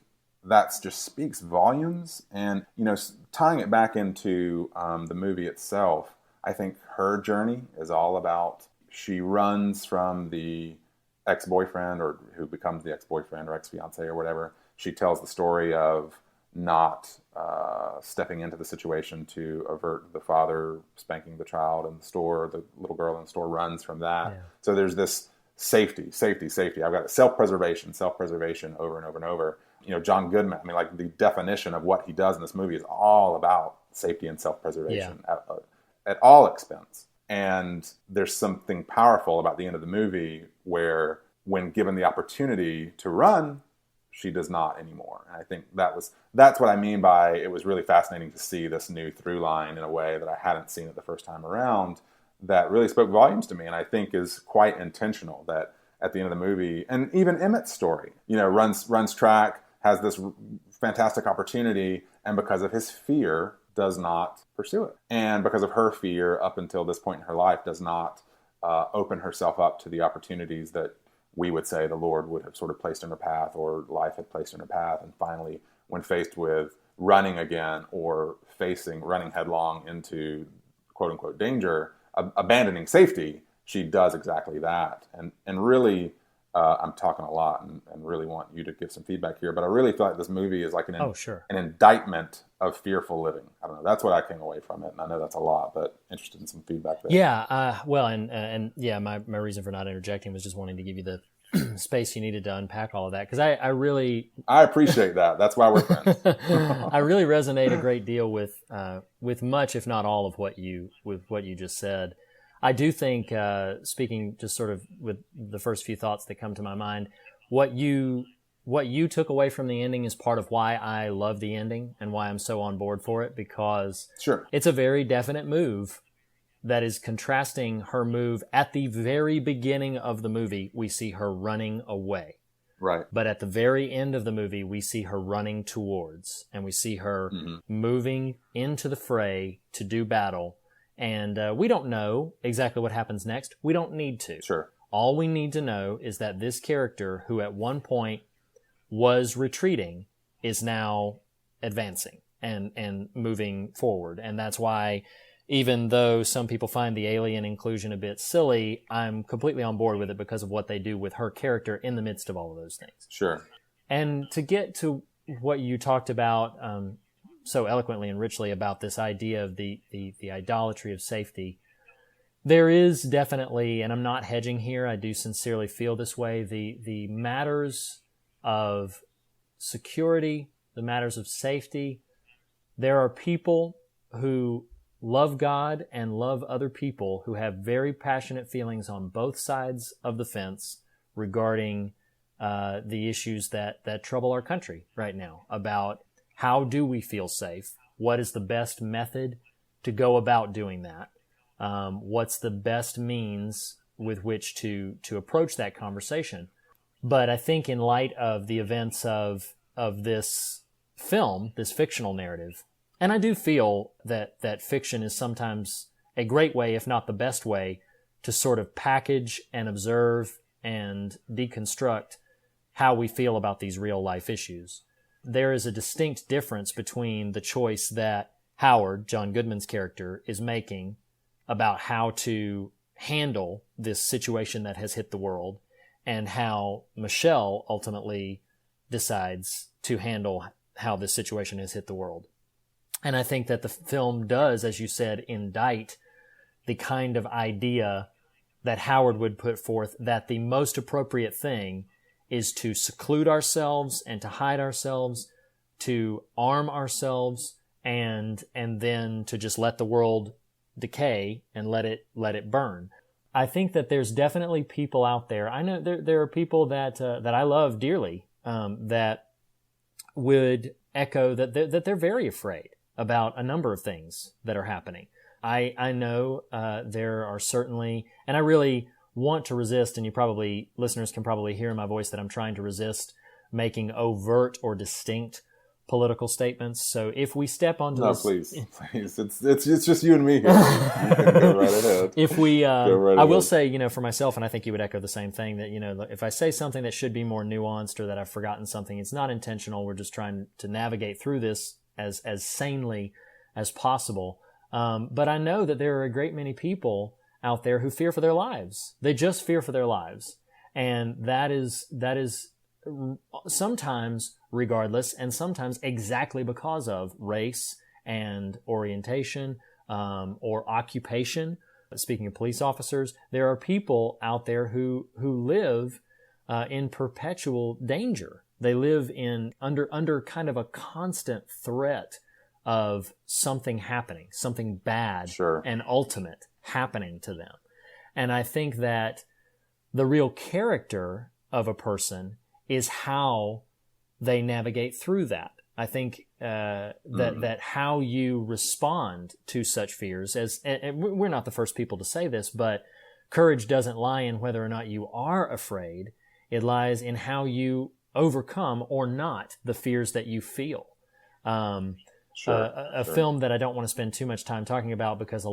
that just speaks volumes. And, tying it back into the movie itself, I think her journey is all about, she runs from the ex-boyfriend, or who becomes the ex-boyfriend or ex-fiance or whatever. She tells the story of not stepping into the situation to avert the father spanking the child in the store. The little girl in the store runs from that. Yeah. So there's this safety. I've got self-preservation over and over and over. John Goodman, the definition of what he does in this movie is all about safety and self-preservation at all expense. And there's something powerful about the end of the movie where, when given the opportunity to run, she does not anymore. And I think that's what I mean by, it was really fascinating to see this new through line in a way that I hadn't seen it the first time around, that really spoke volumes to me, and I think is quite intentional. That at the end of the movie, and even Emmett's story, runs track, has this fantastic opportunity, and because of his fear, does not pursue it. And because of her fear, up until this point in her life, does not open herself up to the opportunities that we would say the Lord would have sort of placed in her path, or life had placed in her path. And finally, when faced with running again, or running headlong into quote unquote danger, abandoning safety, she does exactly that. And really, I'm talking a lot and really want you to give some feedback here, but I really feel like this movie is like an indictment of fearful living. I don't know. That's what I came away from it. And I know that's a lot, but interested in some feedback there. Yeah. My reason for not interjecting was just wanting to give you the space you needed to unpack all of that. Cause I appreciate that. That's why we're friends. I really resonate a great deal with much, if not all of what you just said. I do think, speaking just sort of with the first few thoughts that come to my mind, what you took away from the ending is part of why I love the ending and why I'm so on board for it, because Sure. It's a very definite move that is contrasting her move. At the very beginning of the movie, we see her running away. Right. But at the very end of the movie, we see her running towards, and we see her moving into the fray to do battle. And we don't know exactly what happens next. We don't need to. Sure. All we need to know is that this character, who at one point was retreating, is now advancing and moving forward. And that's why, even though some people find the alien inclusion a bit silly, I'm completely on board with it because of what they do with her character in the midst of all of those things. Sure. And to get to what you talked about so eloquently and richly about this idea of the idolatry of safety, there is definitely, and I'm not hedging here, I do sincerely feel this way, the matters of security, the matters of safety. There are people who love God and love other people who have very passionate feelings on both sides of the fence regarding the issues that trouble our country right now, about how do we feel safe, what is the best method to go about doing that, what's the best means with which to approach that conversation. But I think in light of the events of this film, this fictional narrative, and I do feel that fiction is sometimes a great way, if not the best way, to sort of package and observe and deconstruct how we feel about these real life issues. There is a distinct difference between the choice that Howard, John Goodman's character, is making about how to handle this situation that has hit the world, and how Michelle ultimately decides to handle how this situation has hit the world. And I think that the film does, as you said, indict the kind of idea that Howard would put forth, that the most appropriate thing is to seclude ourselves and to hide ourselves, to arm ourselves, and then to just let the world decay and let it burn. I think that there's definitely people out there. I know there are people that I love dearly that would echo that they're very afraid about a number of things that are happening. I know there are certainly, and I really want to resist, and listeners can probably hear in my voice that I'm trying to resist making overt or distinct political statements. So if we step onto this... No, please. It's just you and me here. You can go right ahead. If we, I will say, for myself, and I think you would echo the same thing, that, if I say something that should be more nuanced or that I've forgotten something, it's not intentional. We're just trying to navigate through this as sanely as possible. But I know that there are a great many people out there who fear for their lives. They just fear for their lives. And that is sometimes regardless, and sometimes exactly because of race and orientation, or occupation. Speaking of police officers, there are people out there who live in perpetual danger. They live under kind of a constant threat of something happening, something bad and ultimate happening to them. And I think that the real character of a person is how they navigate through that. I think that how you respond to such fears, and we're not the first people to say this, but courage doesn't lie in whether or not you are afraid. It lies in how you overcome or not the fears that you feel. A film that I don't want to spend too much time talking about because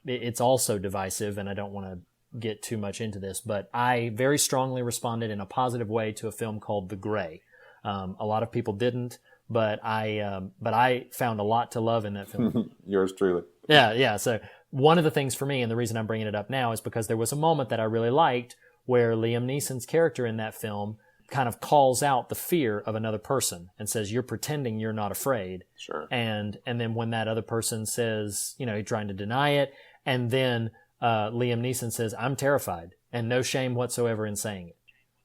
it's also divisive, and I don't want to get too much into this, but I very strongly responded in a positive way to a film called The Gray. A lot of people didn't, but I found a lot to love in that film. Yours truly. Yeah. So one of the things for me, and the reason I'm bringing it up now, is because there was a moment that I really liked where Liam Neeson's character in that film kind of calls out the fear of another person and says, "You're pretending you're not afraid." Sure. And then when that other person says, he's trying to deny it, and then Liam Neeson says, "I'm terrified," and no shame whatsoever in saying it.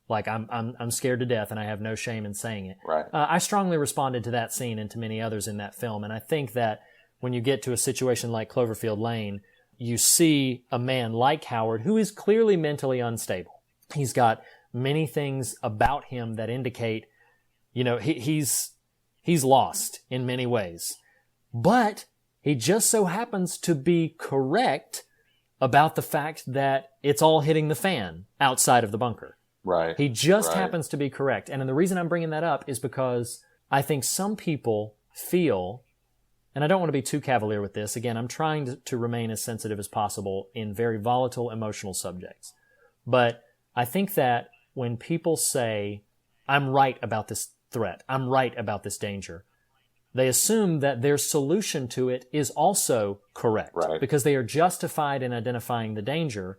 Like, I'm scared to death, and I have no shame in saying it. Right. I strongly responded to that scene and to many others in that film, and I think that when you get to a situation like Cloverfield Lane, you see a man like Howard who is clearly mentally unstable. He's got many things about him that indicate, he's lost in many ways. But he just so happens to be correct about the fact that it's all hitting the fan outside of the bunker. Right. He just happens to be correct. And the reason I'm bringing that up is because I think some people feel, and I don't want to be too cavalier with this. Again, I'm trying to remain as sensitive as possible in very volatile emotional subjects. But I think that when people say, I'm right about this threat, I'm right about this danger, they assume that their solution to it is also correct. Right. Because they are justified in identifying the danger,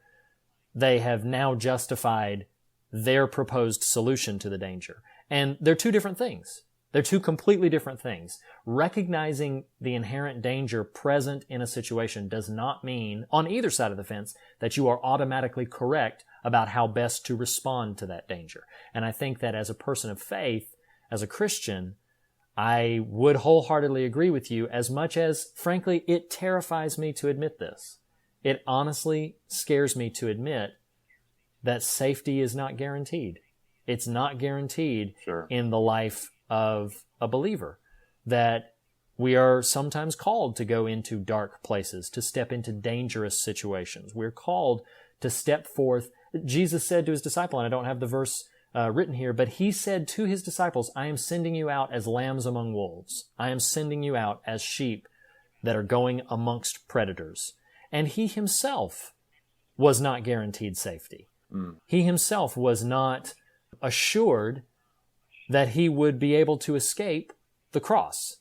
they have now justified their proposed solution to the danger. And they're two different things. They're two completely different things. Recognizing the inherent danger present in a situation does not mean, on either side of the fence, that you are automatically correct about how best to respond to that danger. And I think that as a person of faith, as a Christian, I would wholeheartedly agree with you, as much as, frankly, it terrifies me to admit this. It honestly scares me to admit that safety is not guaranteed. It's not guaranteed in the life of a believer, that we are sometimes called to go into dark places, to step into dangerous situations. We're called to step forth. Jesus said to his disciple, and I don't have the verse written here, but he said to his disciples, I am sending you out as lambs among wolves. I am sending you out as sheep that are going amongst predators. And he himself was not guaranteed safety. He himself was not assured that he would be able to escape the cross.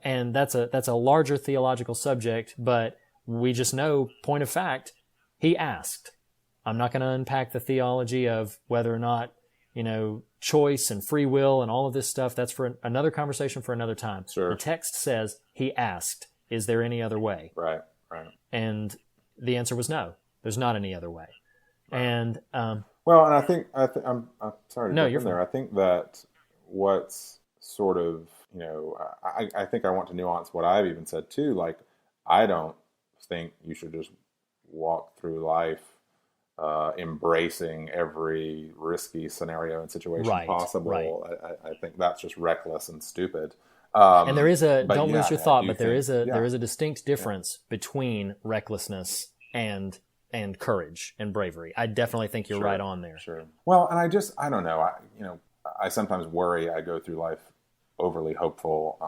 And that's a larger theological subject, but we just know, point of fact, he asked. I'm not going to unpack the theology of whether or not, choice and free will and all of this stuff. That's for another conversation for another time. Sure. The text says he asked, is there any other way? Right. And the answer was no. There's not any other way. Right. And well, and I think I'm sorry to no, jump you're in there. fine. I think that what's sort of, I think I want to nuance what I've even said too. Like, I don't think you should just walk through life embracing every risky scenario and situation possible. Right. I think that's just reckless and stupid. And there is don't yeah, lose your thought, but there think, is a distinct difference between recklessness and courage and bravery. I definitely think you're right on there. Sure. Well, and I don't know. I sometimes worry I go through life overly hopeful,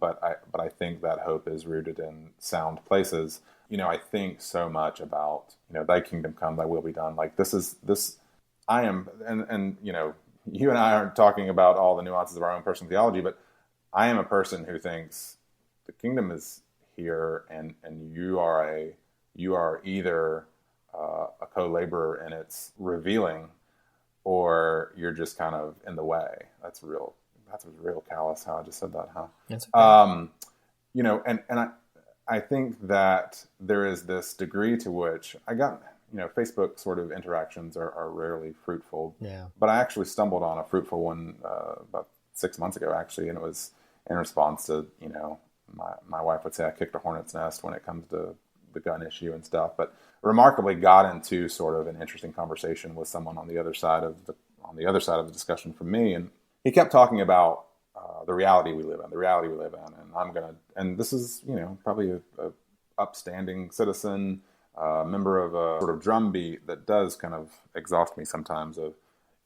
but I think that hope is rooted in sound places. I think so much about, thy kingdom come, thy will be done. Like I am, and you and I aren't talking about all the nuances of our own personal theology, but I am a person who thinks the kingdom is here, and you are either a co-laborer in its revealing, or you're just kind of in the way. That's real callous how I just said that, huh? That's okay. And I think that there is this degree to which I got, Facebook sort of interactions are rarely fruitful. Yeah. But I actually stumbled on a fruitful one about 6 months ago, actually, and it was in response to, my wife would say I kicked a hornet's nest when it comes to the gun issue and stuff, but remarkably got into sort of an interesting conversation with someone on the other side of the discussion from me, and he kept talking about the reality we live in, and this is, probably a upstanding citizen, member of a sort of drumbeat that does kind of exhaust me sometimes of,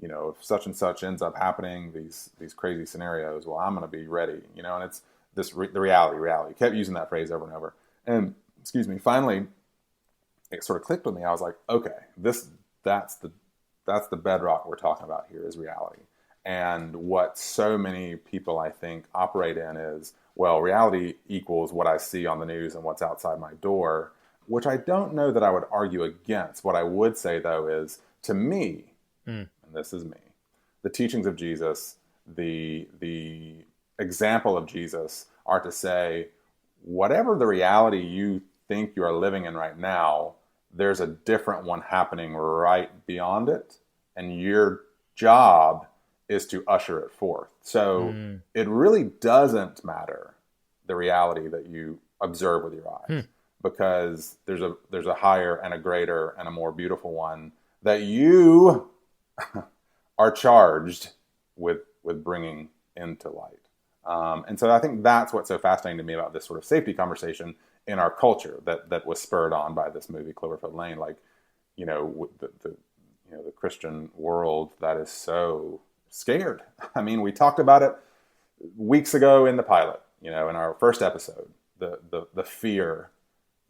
if such and such ends up happening, these crazy scenarios, well, I'm going to be ready, and it's this, the reality. Kept using that phrase over and over. And, finally, it sort of clicked with me. I was like, okay, that's the bedrock we're talking about here is reality. And what so many people, I think, operate in is, well, reality equals what I see on the news and what's outside my door, which I don't know that I would argue against. What I would say, though, is, to me, and this is me, the teachings of Jesus, the example of Jesus are to say, whatever the reality you think you are living in right now, there's a different one happening right beyond it, and your job is to usher it forth. So it really doesn't matter the reality that you observe with your eyes, because there's a higher and a greater and a more beautiful one that you are charged with bringing into light. And so I think that's what's so fascinating to me about this sort of safety conversation in our culture that was spurred on by this movie, Cloverfield Lane. Like, the Christian world that is so scared. I mean, we talked about it weeks ago in the pilot, in our first episode, the fear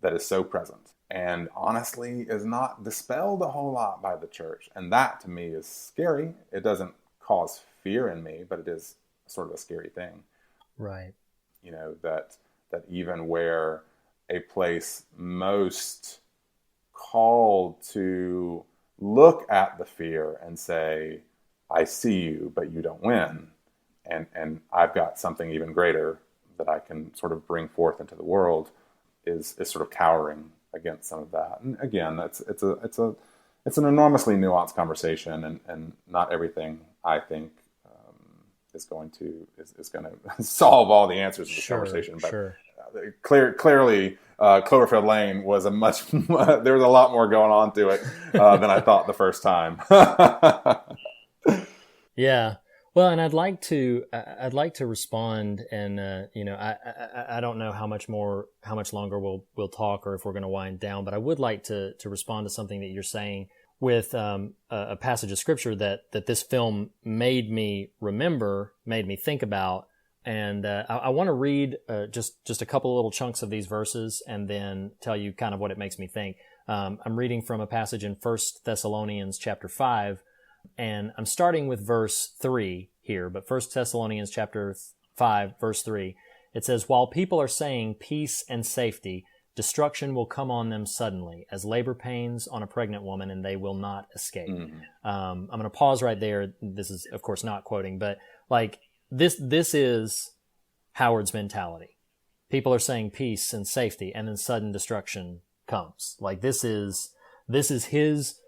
that is so present and honestly is not dispelled a whole lot by the church. And that to me is scary. It doesn't cause fear in me, but it is sort of a scary thing. Right. That even where a place most called to look at the fear and say, I see you, but you don't win. And I've got something even greater that I can sort of bring forth into the world is sort of cowering against some of that. And again, it's an enormously nuanced conversation, and not everything I think is going to solve all the answers to this conversation. But clearly, Cloverfield Lane was there was a lot more going on to it than I thought the first time. Yeah. Well, and I'd like to respond, and I don't know how much longer we'll talk, or if we're going to wind down, but I would like to respond to something that you're saying with a passage of scripture that this film made me think about, and I want to read just a couple of little chunks of these verses, and then tell you kind of what it makes me think. I'm reading from a passage in 1 Thessalonians chapter 5. And I'm starting with verse 3 here, but 1 Thessalonians chapter 5, verse 3, it says, while people are saying peace and safety, destruction will come on them suddenly, as labor pains on a pregnant woman, and they will not escape. I'm going to pause right there. This is, of course, not quoting, but like this is Howard's mentality. People are saying peace and safety, and then sudden destruction comes. Like this is his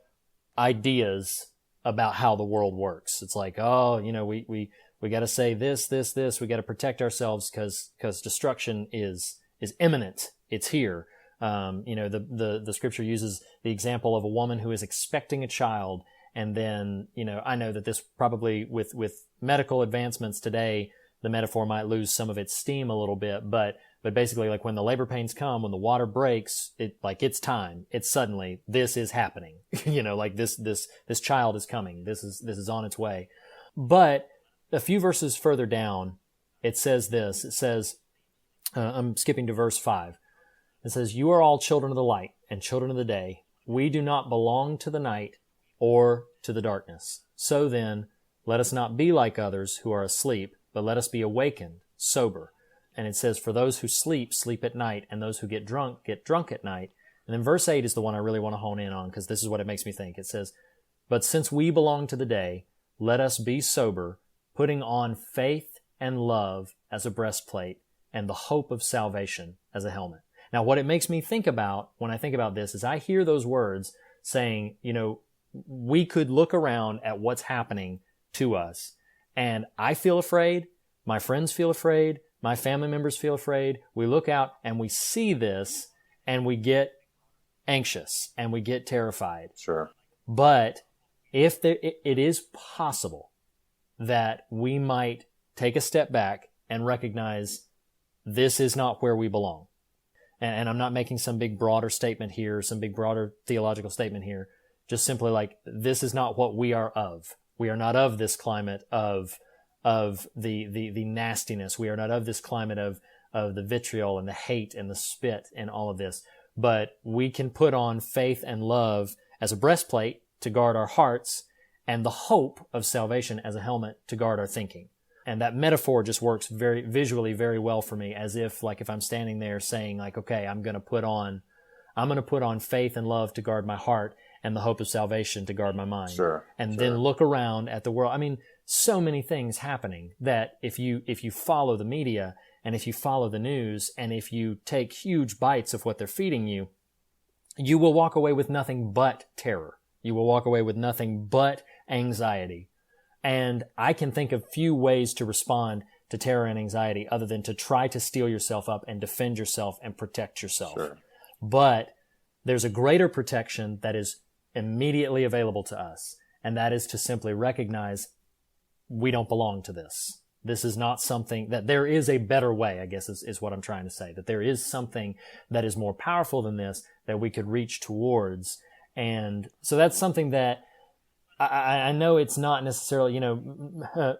ideas about how the world works. It's like, we got to say this. We got to protect ourselves because destruction is imminent. It's here. The scripture uses the example of a woman who is expecting a child, and then I know that this probably with medical advancements today, the metaphor might lose some of its steam a little bit, but basically, like when the labor pains come, when the water breaks, it's time. It's suddenly, this is happening. Like this child is coming. This is on its way. But a few verses further down, it says this. It says, I'm skipping to verse 5. It says, you are all children of the light and children of the day. We do not belong to the night or to the darkness. So then, let us not be like others who are asleep, but let us be awakened, sober. And it says, for those who sleep, sleep at night, and those who get drunk at night. And then verse 8 is the one I really want to hone in on, because this is what it makes me think. It says, but since we belong to the day, let us be sober, putting on faith and love as a breastplate, and the hope of salvation as a helmet. Now, what it makes me think about when I think about this is I hear those words saying, we could look around at what's happening to us, and I feel afraid, my friends feel afraid, my family members feel afraid. We look out and we see this and we get anxious and we get terrified. Sure. But it is possible that we might take a step back and recognize this is not where we belong. And I'm not making some big broader statement here, some big broader theological statement here. Just simply like, this is not what we are of. We are not of this climate of the nastiness. We are not of this climate of the vitriol and the hate and the spit and all of this. But we can put on faith and love as a breastplate to guard our hearts, and the hope of salvation as a helmet to guard our thinking. And that metaphor just works very visually very well for me, as if I'm standing there saying like, okay, I'm going to put on faith and love to guard my heart, and the hope of salvation to guard my mind. Sure. And then look around at the world. I mean, so many things happening that if you follow the media and if you follow the news and if you take huge bites of what they're feeding you, you will walk away with nothing but terror. You will walk away with nothing but anxiety. And I can think of few ways to respond to terror and anxiety other than to try to steel yourself up and defend yourself and protect yourself. Sure. But there's a greater protection that is immediately available to us, and that is to simply recognize we don't belong to this. This is not something that there is a better way, I guess is what I'm trying to say, that there is something that is more powerful than this that we could reach towards. And so that's something that I know it's not necessarily,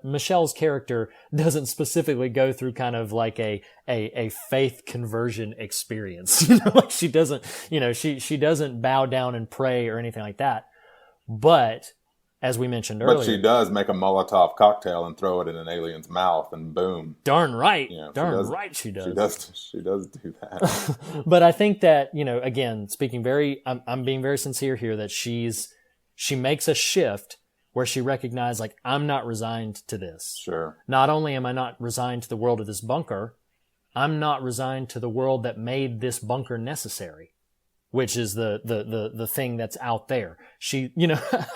Michelle's character doesn't specifically go through kind of like a faith conversion experience. Like she doesn't, she doesn't bow down and pray or anything like that. But as we mentioned earlier, but she does make a Molotov cocktail and throw it in an alien's mouth, and boom. Darn right. She does. She does do that. But I think that, again, I'm being very sincere here, that she makes a shift where she recognizes, like, I'm not resigned to this. Sure. Not only am I not resigned to the world of this bunker, I'm not resigned to the world that made this bunker necessary, which is the thing that's out there. She,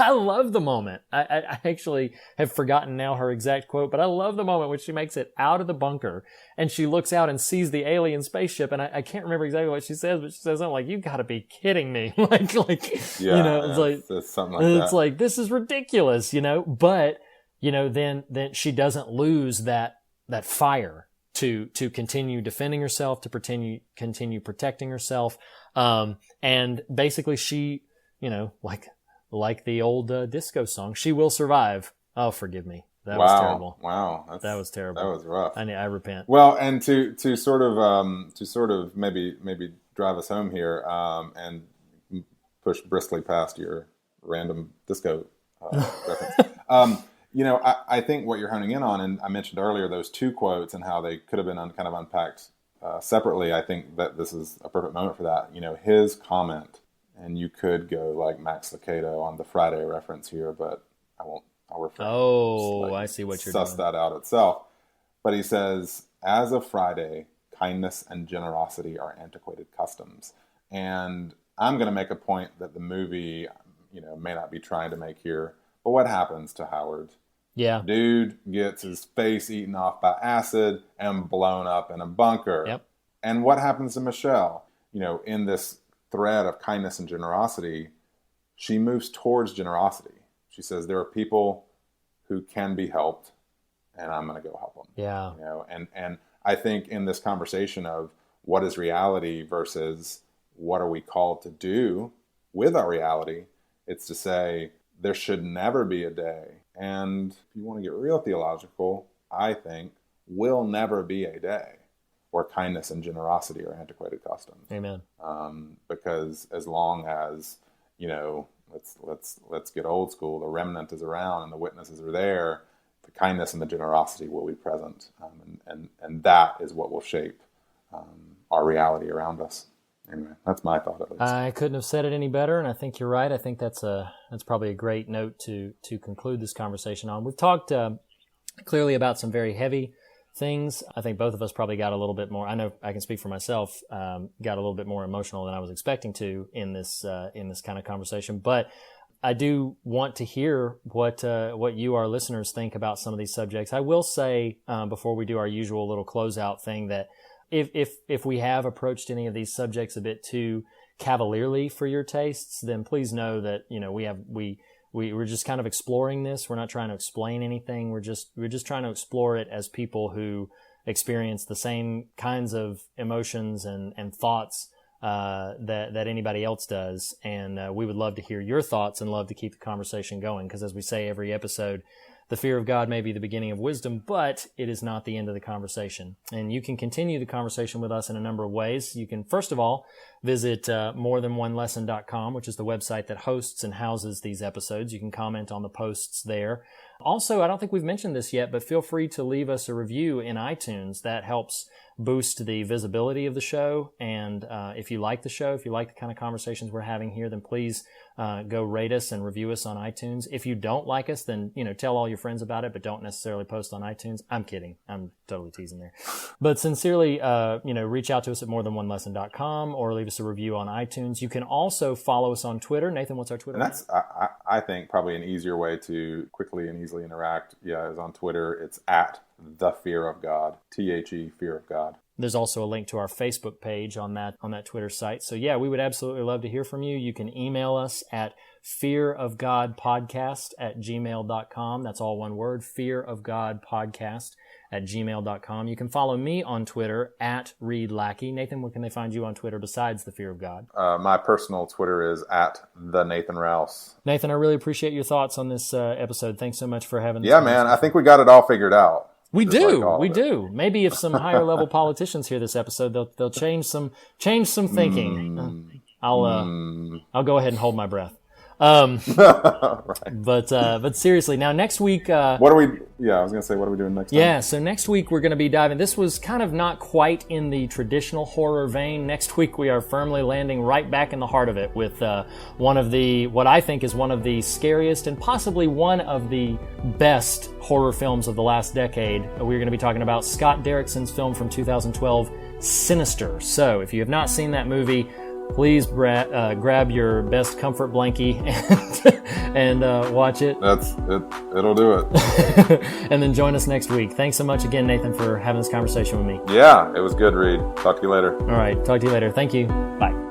I love the moment. I actually have forgotten now her exact quote, but I love the moment when she makes it out of the bunker and she looks out and sees the alien spaceship. And I can't remember exactly what she says, but she says something like, "You gotta be kidding me." It's something like that. It's like, this is ridiculous, but, then she doesn't lose that fire to continue defending herself, to continue protecting herself. And basically she, like the old disco song, she will survive. Oh, forgive me. That was terrible. Wow. That was terrible. That was rough. I repent. Well, and to sort of maybe drive us home here, and push briskly past your random disco reference. I think what you're honing in on, and I mentioned earlier those two quotes and how they could have been kind of unpacked separately. I think that this is a perfect moment for that. His comment, and you could go like Max Lucado on the Friday reference here, but I won't. I'll refrain. Oh, I see what you're doing. Suss that out itself. But he says, as of Friday, kindness and generosity are antiquated customs. And I'm going to make a point that the movie, may not be trying to make here. But what happens to Howard? Yeah. Dude gets his face eaten off by acid and blown up in a bunker. Yep. And what happens to Michelle? In this thread of kindness and generosity, she moves towards generosity. She says, there are people who can be helped, and I'm going to go help them. Yeah. And I think in this conversation of what is reality versus what are we called to do with our reality, it's to say there should never be a day. And if you want to get real theological, I think will never be a day where kindness and generosity are antiquated customs. Amen. Because as long as, let's get old school, the remnant is around and the witnesses are there, the kindness and the generosity will be present. And that is what will shape our reality around us. Anyway, that's my thought at least. I couldn't have said it any better, and I think you're right. I think that's probably a great note to conclude this conversation on. We've talked clearly about some very heavy things. I think both of us probably got a little bit more. I know I can speak for myself. Got a little bit more emotional than I was expecting to in this kind of conversation. But I do want to hear what you, our listeners, think about some of these subjects. I will say before we do our usual little closeout thing that if we have approached any of these subjects a bit too cavalierly for your tastes, then please know that we're just kind of exploring this. We're not trying to explain anything. We're just trying to explore it as people who experience the same kinds of emotions and thoughts that anybody else does. And we would love to hear your thoughts and love to keep the conversation going, because as we say every episode, the fear of God may be the beginning of wisdom, but it is not the end of the conversation. And you can continue the conversation with us in a number of ways. You can, first of all, visit morethanonelesson.com, which is the website that hosts and houses these episodes. You can comment on the posts there. Also, I don't think we've mentioned this yet, but feel free to leave us a review in iTunes. That helps boost the visibility of the show. And if you like the show, if you like the kind of conversations we're having here, then please go rate us and review us on iTunes. If you don't like us, then tell all your friends about it, but don't necessarily post on iTunes. I'm kidding. I'm totally teasing there. But sincerely, reach out to us at morethanonelesson.com or leave us a review on iTunes. You can also follow us on Twitter. Nathan, what's our Twitter? And that's, I think, probably an easier way to quickly and easily interact. Yeah, is on Twitter. It's at The Fear of God. THE Fear of God. There's also a link to our Facebook page on that Twitter site. So yeah, we would absolutely love to hear from you. You can email us at fearofgodpodcast@gmail.com. That's all one word, fearofgodpodcast readlackey@gmail.com. You can follow me on Twitter @readlackey. Nathan, where can they find you on Twitter besides the fear of God? My personal Twitter is @TheNathanRouse. Nathan, I really appreciate your thoughts on this episode. Thanks so much for having this. Yeah, man. I think we got it all figured out. We do. Maybe if some higher level politicians hear this episode, they'll change some thinking. I'll go ahead and hold my breath. Right. But seriously, now next week, what are we doing next time? Yeah, so next week we're going to be diving. This was kind of not quite in the traditional horror vein. Next week we are firmly landing right back in the heart of it with what I think is one of the scariest and possibly one of the best horror films of the last decade. We're going to be talking about Scott Derrickson's film from 2012, Sinister. So if you have not seen that movie, please grab your best comfort blankie and watch it. That's it. It'll do it. And then join us next week. Thanks so much again, Nathan, for having this conversation with me. Yeah, it was good, Reed. Talk to you later. All right. Talk to you later. Thank you. Bye.